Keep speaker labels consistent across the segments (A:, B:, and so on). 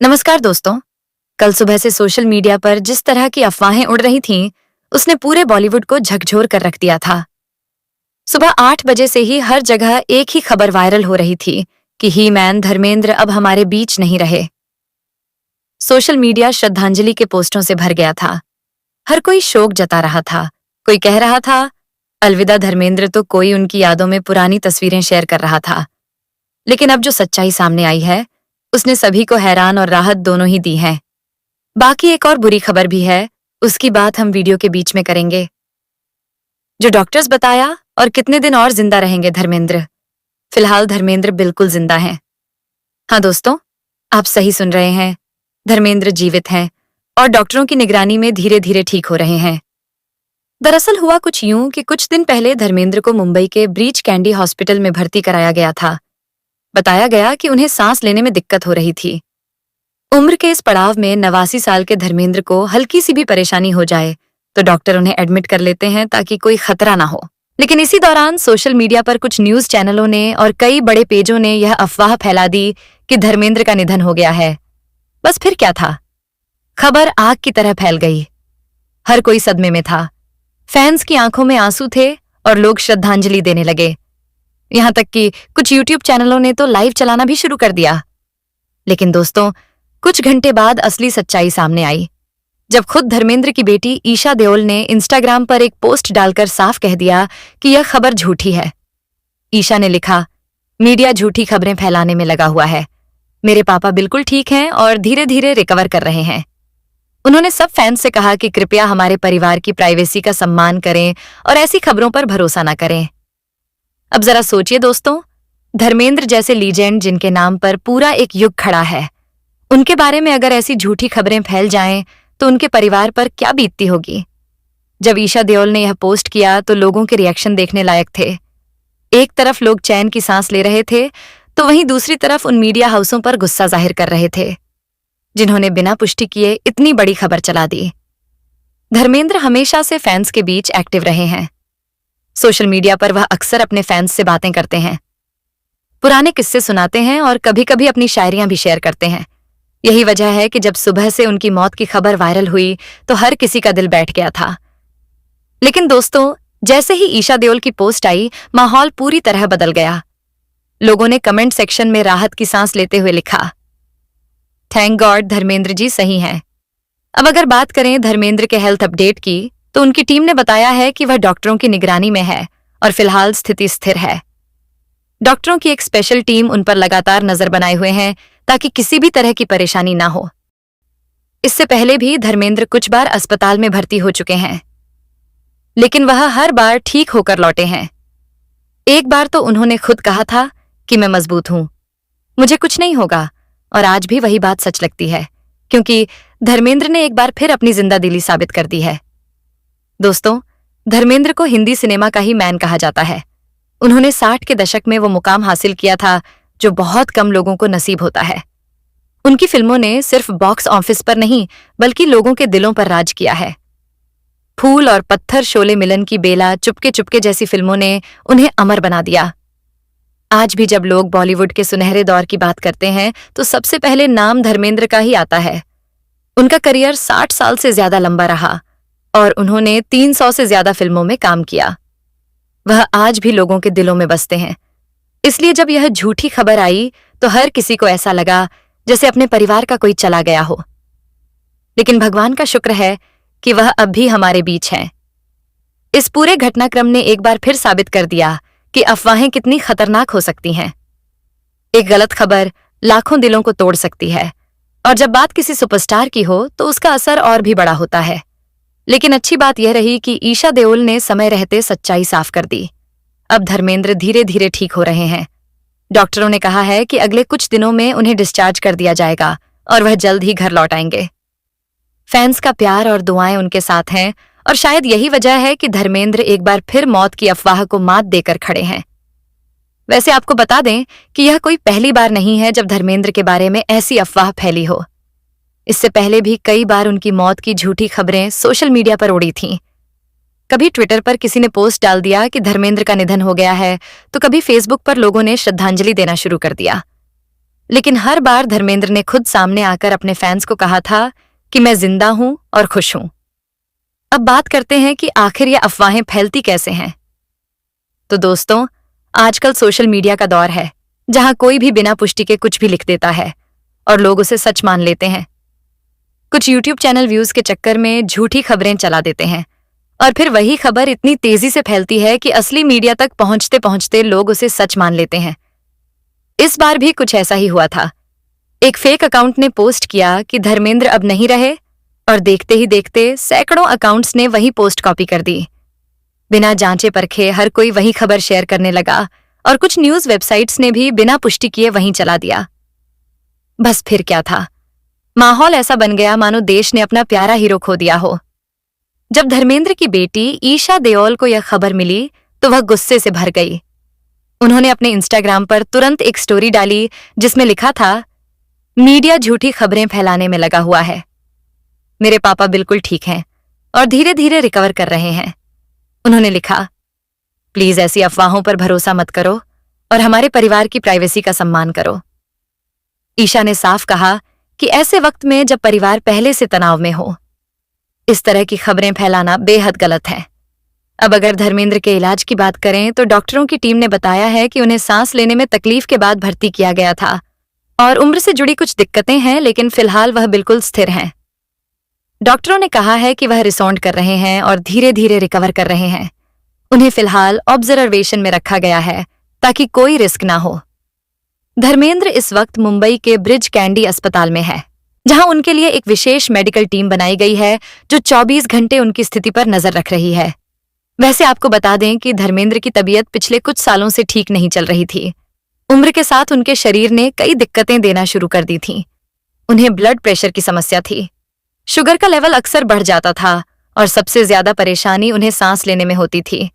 A: नमस्कार दोस्तों। कल सुबह से सोशल मीडिया पर जिस तरह की अफवाहें उड़ रही थीं, उसने पूरे बॉलीवुड को झकझोर कर रख दिया था। सुबह 8 बजे से ही हर जगह एक ही खबर वायरल हो रही थी कि ही मैन धर्मेंद्र अब हमारे बीच नहीं रहे। सोशल मीडिया श्रद्धांजलि के पोस्टों से भर गया था। हर कोई शोक जता रहा था। कोई कह रहा था अलविदा धर्मेंद्र, तो कोई उनकी यादों में पुरानी तस्वीरें शेयर कर रहा था। लेकिन अब जो सच्चाई सामने आई है, उसने सभी को हैरान और राहत दोनों ही दी है। बाकी एक और बुरी खबर भी है, उसकी बात हम वीडियो के बीच में करेंगे। जो डॉक्टर्स बताया और कितने दिन और जिंदा रहेंगे धर्मेंद्र। फिलहाल धर्मेंद्र बिल्कुल जिंदा हैं। हाँ दोस्तों, आप सही सुन रहे हैं, धर्मेंद्र जीवित हैं और डॉक्टरों की निगरानी में धीरे धीरे ठीक हो रहे हैं। दरअसल हुआ कुछ यूं कि कुछ दिन पहले धर्मेंद्र को मुंबई के ब्रीच कैंडी हॉस्पिटल में भर्ती कराया गया था। बताया गया कि उन्हें सांस लेने में दिक्कत हो रही थी। उम्र के इस पड़ाव में 89 साल के धर्मेंद्र को हल्की सी भी परेशानी हो जाए तो डॉक्टर उन्हें एडमिट कर लेते हैं ताकि कोई खतरा ना हो। लेकिन इसी दौरान सोशल मीडिया पर कुछ न्यूज चैनलों ने और कई बड़े पेजों ने यह अफवाह फैला दी कि धर्मेंद्र का निधन हो गया है। बस फिर क्या था, खबर आग की तरह फैल गई। हर कोई सदमे में था। फैंस की आंखों में आंसू थे और लोग श्रद्धांजलि देने लगे। यहां तक कि कुछ यूट्यूब चैनलों ने तो लाइव चलाना भी शुरू कर दिया। लेकिन दोस्तों, कुछ घंटे बाद असली सच्चाई सामने आई, जब खुद धर्मेंद्र की बेटी ईशा देओल ने इंस्टाग्राम पर एक पोस्ट डालकर साफ कह दिया कि यह खबर झूठी है। ईशा ने लिखा, मीडिया झूठी खबरें फैलाने में लगा हुआ है। मेरे पापा बिल्कुल ठीक हैं और धीरे धीरे रिकवर कर रहे हैं। उन्होंने सब फैंस से कहा कि कृपया हमारे परिवार की प्राइवेसी का सम्मान करें और ऐसी खबरों पर भरोसा न करें। अब जरा सोचिए दोस्तों, धर्मेंद्र जैसे लीजेंड जिनके नाम पर पूरा एक युग खड़ा है, उनके बारे में अगर ऐसी झूठी खबरें फैल जाएं तो उनके परिवार पर क्या बीतती होगी। जब ईशा देओल ने यह पोस्ट किया तो लोगों के रिएक्शन देखने लायक थे। एक तरफ लोग चैन की सांस ले रहे थे तो वहीं दूसरी तरफ उन मीडिया हाउसों पर गुस्सा जाहिर कर रहे थे, जिन्होंने बिना पुष्टि किए इतनी बड़ी खबर चला दी। धर्मेंद्र हमेशा से फैंस के बीच एक्टिव रहे हैं। सोशल मीडिया पर वह अक्सर अपने फैंस से बातें करते हैं, पुराने किस्से सुनाते हैं और कभी कभी अपनी शायरियां भी शेयर करते हैं। यही वजह है कि जब सुबह से उनकी मौत की खबर वायरल हुई तो हर किसी का दिल बैठ गया था। लेकिन दोस्तों, जैसे ही ईशा देओल की पोस्ट आई, माहौल पूरी तरह बदल गया। लोगों ने कमेंट सेक्शन में राहत की सांस लेते हुए लिखा, थैंक गॉड धर्मेंद्र जी सही हैं। अब अगर बात करें धर्मेंद्र के हेल्थ अपडेट की, तो उनकी टीम ने बताया है कि वह डॉक्टरों की निगरानी में है और फिलहाल स्थिति स्थिर है। डॉक्टरों की एक स्पेशल टीम उन पर लगातार नजर बनाए हुए हैं ताकि किसी भी तरह की परेशानी ना हो। इससे पहले भी धर्मेंद्र कुछ बार अस्पताल में भर्ती हो चुके हैं, लेकिन वह हर बार ठीक होकर लौटे हैं। एक बार तो उन्होंने खुद कहा था कि मैं मजबूत हूं, मुझे कुछ नहीं होगा, और आज भी वही बात सच लगती है, क्योंकि धर्मेंद्र ने एक बार फिर अपनी जिंदादिली साबित कर दी है। दोस्तों, धर्मेंद्र को हिंदी सिनेमा का ही मैन कहा जाता है। उन्होंने 60 के दशक में वो मुकाम हासिल किया था जो बहुत कम लोगों को नसीब होता है। उनकी फिल्मों ने सिर्फ बॉक्स ऑफिस पर नहीं बल्कि लोगों के दिलों पर राज किया है। फूल और पत्थर, शोले मिलन की बेला, चुपके चुपके जैसी फिल्मों ने उन्हें अमर बना दिया। आज भी जब लोग बॉलीवुड के सुनहरे दौर की बात करते हैं तो सबसे पहले नाम धर्मेंद्र का ही आता है। उनका करियर 60 साल से ज्यादा लंबा रहा और उन्होंने 300 से ज्यादा फिल्मों में काम किया। वह आज भी लोगों के दिलों में बसते हैं। इसलिए जब यह झूठी खबर आई तो हर किसी को ऐसा लगा जैसे अपने परिवार का कोई चला गया हो। लेकिन भगवान का शुक्र है कि वह अब भी हमारे बीच हैं। इस पूरे घटनाक्रम ने एक बार फिर साबित कर दिया कि अफवाहें कितनी खतरनाक हो सकती हैं। एक गलत खबर लाखों दिलों को तोड़ सकती है, और जब बात किसी सुपरस्टार की हो तो उसका असर और भी बड़ा होता है। लेकिन अच्छी बात यह रही कि ईशा देओल ने समय रहते सच्चाई साफ कर दी। अब धर्मेंद्र धीरे धीरे ठीक हो रहे हैं। डॉक्टरों ने कहा है कि अगले कुछ दिनों में उन्हें डिस्चार्ज कर दिया जाएगा और वह जल्द ही घर लौट आएंगे। फैंस का प्यार और दुआएं उनके साथ हैं, और शायद यही वजह है कि धर्मेंद्र एक बार फिर मौत की अफवाह को मात देकर खड़े हैं। वैसे आपको बता दें कि यह कोई पहली बार नहीं है जब धर्मेंद्र के बारे में ऐसी अफवाह फैली हो। इससे पहले भी कई बार उनकी मौत की झूठी खबरें सोशल मीडिया पर उड़ी थीं। कभी ट्विटर पर किसी ने पोस्ट डाल दिया कि धर्मेंद्र का निधन हो गया है, तो कभी फेसबुक पर लोगों ने श्रद्धांजलि देना शुरू कर दिया। लेकिन हर बार धर्मेंद्र ने खुद सामने आकर अपने फैंस को कहा था कि मैं जिंदा हूं और खुश हूं। अब बात करते हैं कि आखिर ये अफवाहें फैलती कैसे हैं। तो दोस्तों, आजकल सोशल मीडिया का दौर है जहां कोई भी बिना पुष्टि के कुछ भी लिख देता है और लोग उसे सच मान लेते हैं। कुछ यूट्यूब चैनल व्यूज के चक्कर में झूठी खबरें चला देते हैं और फिर वही खबर इतनी तेजी से फैलती है कि असली मीडिया तक पहुंचते पहुंचते लोग उसे सच मान लेते हैं। इस बार भी कुछ ऐसा ही हुआ था। एक फेक अकाउंट ने पोस्ट किया कि धर्मेंद्र अब नहीं रहे और देखते ही देखते सैकड़ों अकाउंट्स ने वही पोस्ट कॉपी कर दी। बिना जांचे परखे हर कोई वही खबर शेयर करने लगा और कुछ न्यूज वेबसाइट्स ने भी बिना पुष्टि किए वहीं चला दिया। बस फिर क्या था, माहौल ऐसा बन गया मानो देश ने अपना प्यारा हीरो खो दिया हो। जब धर्मेंद्र की बेटी ईशा देओल को यह खबर मिली तो वह गुस्से से भर गई। उन्होंने अपने इंस्टाग्राम पर तुरंत एक स्टोरी डाली जिसमें लिखा था, मीडिया झूठी खबरें फैलाने में लगा हुआ है। मेरे पापा बिल्कुल ठीक हैं और धीरे धीरे रिकवर कर रहे हैं। उन्होंने लिखा, प्लीज ऐसी अफवाहों पर भरोसा मत करो और हमारे परिवार की प्राइवेसी का सम्मान करो। ईशा ने साफ कहा कि ऐसे वक्त में जब परिवार पहले से तनाव में हो, इस तरह की खबरें फैलाना बेहद गलत है। अब अगर धर्मेंद्र के इलाज की बात करें तो डॉक्टरों की टीम ने बताया है कि उन्हें सांस लेने में तकलीफ के बाद भर्ती किया गया था और उम्र से जुड़ी कुछ दिक्कतें हैं, लेकिन फिलहाल वह बिल्कुल स्थिर हैं। डॉक्टरों ने कहा है कि वह रिसॉन्ड कर रहे हैं और धीरे धीरे रिकवर कर रहे हैं। उन्हें फिलहाल ऑब्जर्वेशन में रखा गया है ताकि कोई रिस्क ना हो। धर्मेंद्र इस वक्त मुंबई के ब्रिज कैंडी अस्पताल में है, जहां उनके लिए एक विशेष मेडिकल टीम बनाई गई है जो 24 घंटे उनकी स्थिति पर नजर रख रही है। वैसे आपको बता दें कि धर्मेंद्र की तबीयत पिछले कुछ सालों से ठीक नहीं चल रही थी। उम्र के साथ उनके शरीर ने कई दिक्कतें देना शुरू कर दी थीं। उन्हें ब्लड प्रेशर की समस्या थी, शुगर का लेवल अक्सर बढ़ जाता था और सबसे ज्यादा परेशानी उन्हें सांस लेने में होती थी।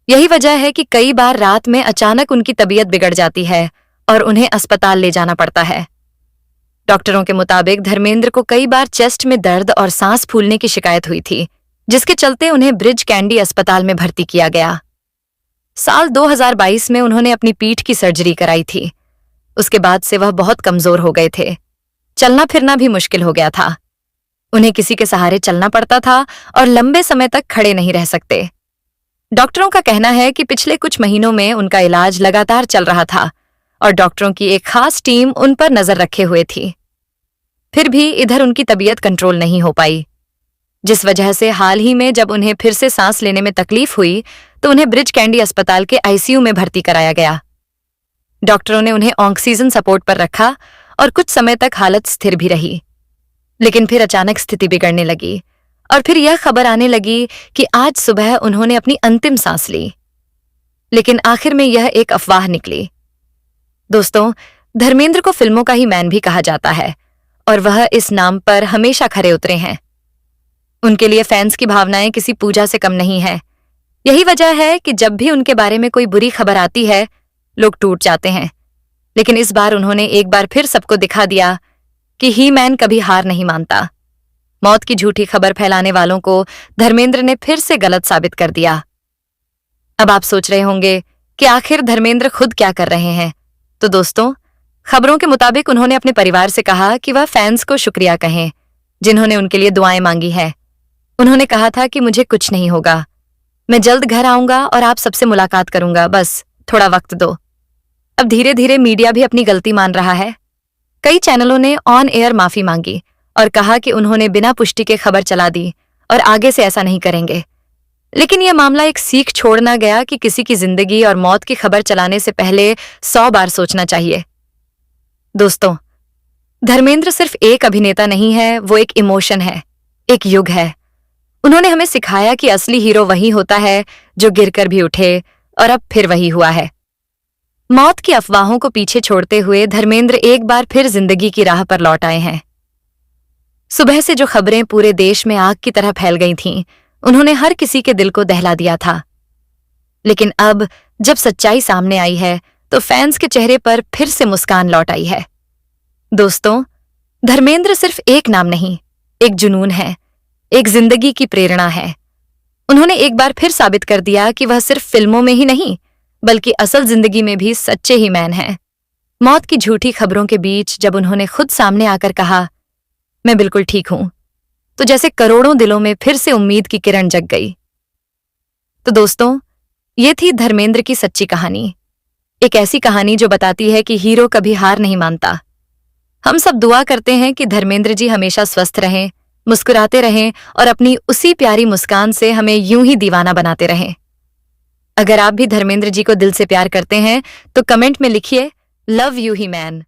A: यही वजह है कि कई बार रात में अचानक उनकी तबीयत बिगड़ जाती है और उन्हें अस्पताल ले जाना पड़ता है। डॉक्टरों के मुताबिक धर्मेंद्र को कई बार चेस्ट में दर्द और सांस फूलने की शिकायत हुई थी, जिसके चलते उन्हें ब्रिज कैंडी अस्पताल में भर्ती किया गया। साल 2022 में उन्होंने अपनी पीठ की सर्जरी कराई थी। उसके बाद से वह बहुत कमजोर हो गए थे। चलना फिरना भी मुश्किल हो गया था। उन्हें किसी के सहारे चलना पड़ता था और लंबे समय तक खड़े नहीं रह सकते। डॉक्टरों का कहना है कि पिछले कुछ महीनों में उनका इलाज लगातार चल रहा था और डॉक्टरों की एक खास टीम उन पर नजर रखे हुए थी। फिर भी इधर उनकी तबीयत कंट्रोल नहीं हो पाई, जिस वजह से हाल ही में जब उन्हें फिर से सांस लेने में तकलीफ हुई तो उन्हें ब्रिज कैंडी अस्पताल के आईसीयू में भर्ती कराया गया। डॉक्टरों ने उन्हें ऑक्सीजन सपोर्ट पर रखा और कुछ समय तक हालत स्थिर भी रही, लेकिन फिर अचानक स्थिति बिगड़ने लगी और फिर यह खबर आने लगी कि आज सुबह उन्होंने अपनी अंतिम सांस ली। लेकिन आखिर में यह एक अफवाह निकली। दोस्तों, धर्मेंद्र को फिल्मों का ही मैन भी कहा जाता है और वह इस नाम पर हमेशा खरे उतरे हैं। उनके लिए फैंस की भावनाएं किसी पूजा से कम नहीं है। यही वजह है कि जब भी उनके बारे में कोई बुरी खबर आती है, लोग टूट जाते हैं। लेकिन इस बार उन्होंने एक बार फिर सबको दिखा दिया कि ही मैन कभी हार नहीं मानता। मौत की झूठी खबर फैलाने वालों को धर्मेंद्र ने फिर से गलत साबित कर दिया। अब आप सोच रहे होंगे कि आखिर धर्मेंद्र खुद क्या कर रहे हैं। तो दोस्तों, खबरों के मुताबिक उन्होंने अपने परिवार से कहा कि वह फैंस को शुक्रिया कहें जिन्होंने उनके लिए दुआएं मांगी है। उन्होंने कहा था कि मुझे कुछ नहीं होगा, मैं जल्द घर आऊंगा और आप सबसे मुलाकात करूंगा, बस थोड़ा वक्त दो। अब धीरे धीरे मीडिया भी अपनी गलती मान रहा है। कई चैनलों ने ऑन एयर माफी मांगी और कहा कि उन्होंने बिना पुष्टि के खबर चला दी और आगे से ऐसा नहीं करेंगे। लेकिन यह मामला एक सीख छोड़ना गया कि किसी की जिंदगी और मौत की खबर चलाने से पहले 100 बार सोचना चाहिए। दोस्तों, धर्मेंद्र सिर्फ एक अभिनेता नहीं है, वो एक इमोशन है, एक युग है। उन्होंने हमें सिखाया कि असली हीरो वही होता है जो गिरकर भी उठे, और अब फिर वही हुआ है। मौत की अफवाहों को पीछे छोड़ते हुए धर्मेंद्र एक बार फिर जिंदगी की राह पर लौट आए हैं। सुबह से जो खबरें पूरे देश में आग की तरह फैल गई थीं, उन्होंने हर किसी के दिल को दहला दिया था। लेकिन अब जब सच्चाई सामने आई है तो फैंस के चेहरे पर फिर से मुस्कान लौट आई है। दोस्तों, धर्मेंद्र सिर्फ एक नाम नहीं, एक जुनून है, एक जिंदगी की प्रेरणा है। उन्होंने एक बार फिर साबित कर दिया कि वह सिर्फ फिल्मों में ही नहीं बल्कि असल जिंदगी में भी सच्चे ही मैन हैं। मौत की झूठी खबरों के बीच जब उन्होंने खुद सामने आकर कहा, मैं बिल्कुल ठीक हूं, तो जैसे करोड़ों दिलों में फिर से उम्मीद की किरण जग गई। तो दोस्तों, ये थी धर्मेंद्र की सच्ची कहानी। एक ऐसी कहानी जो बताती है कि हीरो कभी हार नहीं मानता। हम सब दुआ करते हैं कि धर्मेंद्र जी हमेशा स्वस्थ रहें, मुस्कुराते रहें और अपनी उसी प्यारी मुस्कान से हमें यूं ही दीवाना बनाते रहें। अगर आप भी धर्मेंद्र जी को दिल से प्यार करते हैं तो कमेंट में लिखिए, लव यू ही मैन।